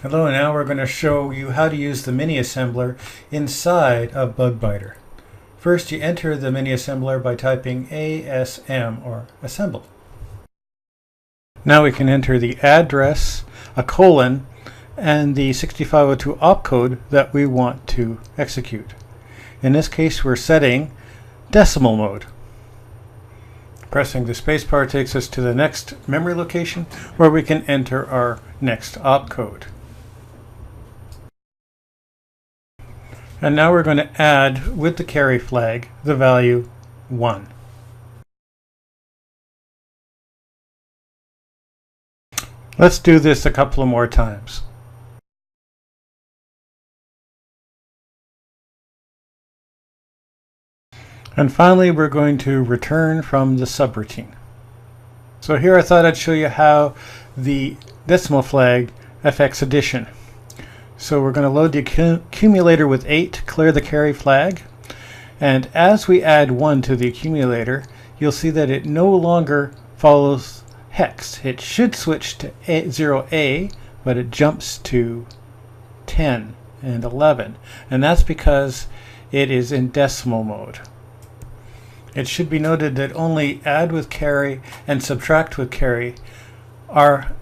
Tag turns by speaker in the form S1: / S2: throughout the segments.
S1: Hello, now we're going to show you how to use the mini assembler inside of Bugbyter. First, you enter the mini assembler by typing ASM or assemble. Now we can enter the address, a colon, and the 6502 opcode that we want to execute. In this case, we're setting decimal mode. Pressing the spacebar takes us to the next memory location where we can enter our next opcode. And now we're going to add, with the carry flag, the value 1. Let's do this a couple of more times. And finally, we're going to return from the subroutine. So here I thought I'd show you how the decimal flag affects addition. So we're going to load the accumulator with 8, clear the carry flag, and as we add 1 to the accumulator, you'll see that it no longer follows hex. It should switch to 0A, but it jumps to 10 and 11, and that's because it is in decimal mode. It should be noted that only add with carry and subtract with carry are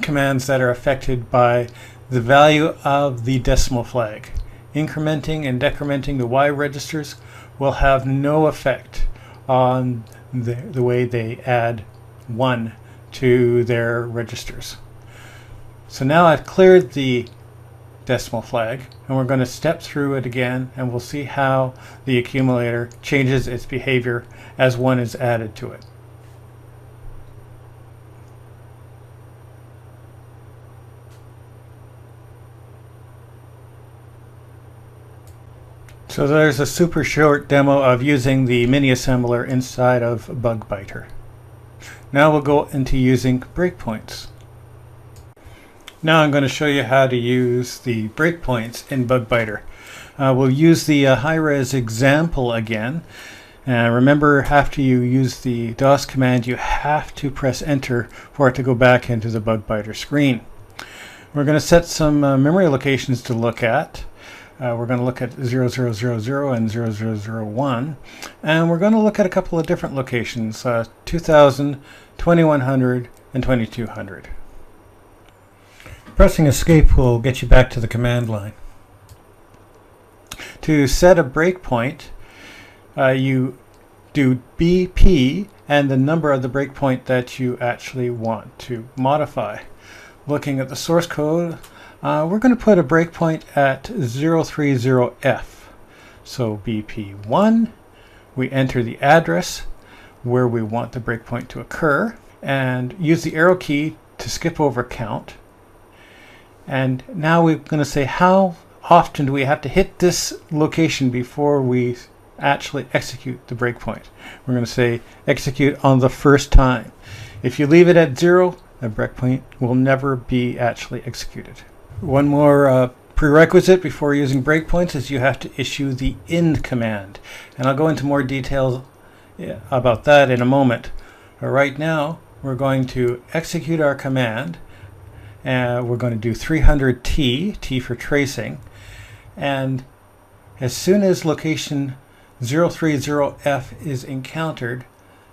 S1: commands that are affected by the value of the decimal flag. Incrementing and decrementing the Y registers will have no effect on the way they add 1 to their registers. So now I've cleared the decimal flag, and we're going to step through it again, and we'll see how the accumulator changes its behavior as 1 is added to it. So there's a super short demo of using the mini assembler inside of Bugbyter. Now we'll go into using breakpoints. Now I'm going to show you how to use the breakpoints in Bugbyter. We'll use the high-res example again. Remember, after you use the DOS command, you have to press enter for it to go back into the Bugbyter screen. We're going to set some memory locations to look at. We're going to look at 0000 and 0001, and we're going to look at a couple of different locations, 2000, 2100, and 2200. Pressing escape will get you back to the command line. To set a breakpoint, you do BP and the number of the breakpoint that you actually want to modify. Looking at the source code, we're going to put a breakpoint at 030F. So BP1, we enter the address where we want the breakpoint to occur, and use the arrow key to skip over count. And now we're going to say how often do we have to hit this location before we actually execute the breakpoint. We're going to say execute on the first time. If you leave it at 0, the breakpoint will never be actually executed. One more prerequisite before using breakpoints is you have to issue the end command. And I'll go into more details about that in a moment. But right now, we're going to execute our command. We're going to do 300T, T for tracing. And as soon as location 030F is encountered,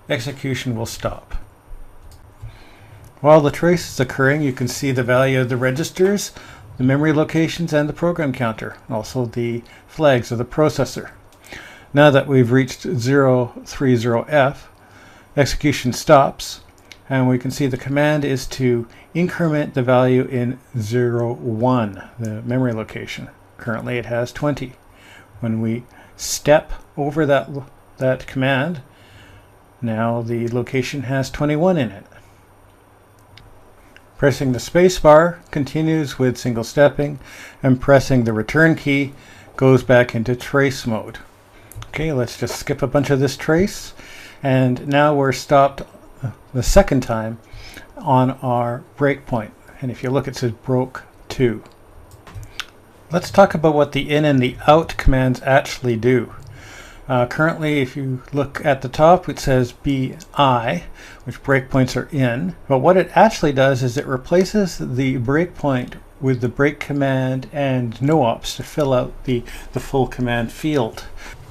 S1: execution will stop. While the trace is occurring, you can see the value of the registers, the memory locations, and the program counter, also the flags of the processor. Now that we've reached 030F, execution stops, and we can see the command is to increment the value in 01, the memory location. Currently it has 20. When we step over that command, now the location has 21 in it. Pressing the spacebar continues with single stepping, and pressing the return key goes back into trace mode. Okay, let's just skip a bunch of this trace, and now we're stopped the second time on our breakpoint. And if you look, it says broke 2. Let's talk about what the in and the out commands actually do. Currently, if you look at the top, it says BI, which breakpoints are in. But what it actually does is it replaces the breakpoint with the break command and no ops to fill out the full command field.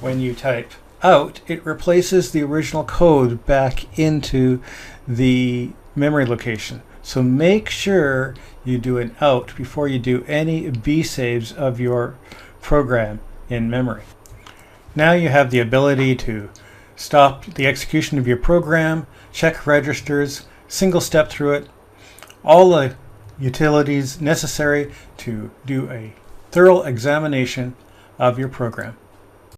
S1: When you type out, it replaces the original code back into the memory location. So make sure you do an out before you do any B saves of your program in memory. Now you have the ability to stop the execution of your program, check registers, single step through it, all the utilities necessary to do a thorough examination of your program.